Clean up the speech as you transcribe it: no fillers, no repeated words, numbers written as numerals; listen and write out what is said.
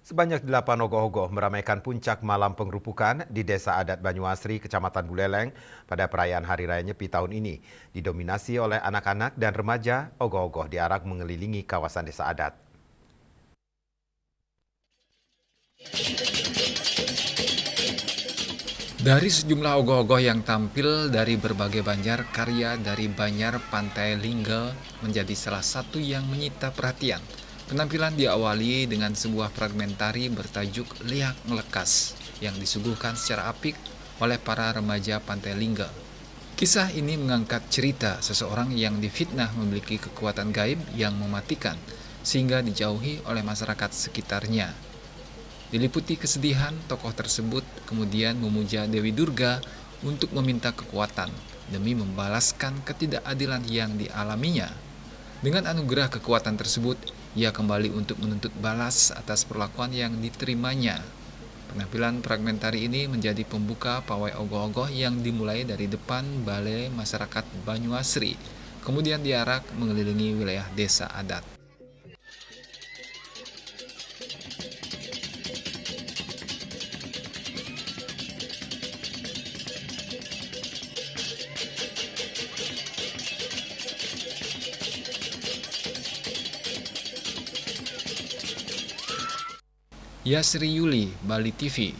Sebanyak 8 ogoh-ogoh meramaikan puncak malam pengrupukan di Desa Adat Banyuasri, Kecamatan Buleleng pada perayaan Hari Raya Nyepi tahun ini. Didominasi oleh anak-anak dan remaja, ogoh-ogoh diarak mengelilingi kawasan desa adat. Dari sejumlah ogoh-ogoh yang tampil dari berbagai banjar, karya dari Banjar Pantai Linggel menjadi salah satu yang menyita perhatian. Penampilan diawali dengan sebuah fragmen tari bertajuk Leak Ngelekas yang disuguhkan secara apik oleh para remaja Pantai Linggel. Kisah ini mengangkat cerita seseorang yang difitnah memiliki kekuatan gaib yang mematikan sehingga dijauhi oleh masyarakat sekitarnya. Diliputi kesedihan, tokoh tersebut kemudian memuja Dewi Durga untuk meminta kekuatan demi membalaskan ketidakadilan yang dialaminya. Dengan anugerah kekuatan tersebut, ia kembali untuk menuntut balas atas perlakuan yang diterimanya. Penampilan fragmentari ini menjadi pembuka pawai ogoh-ogoh yang dimulai dari depan Balai Masyarakat Banyuasri, kemudian diarak mengelilingi wilayah desa adat. Yasri Yuli, Bali TV.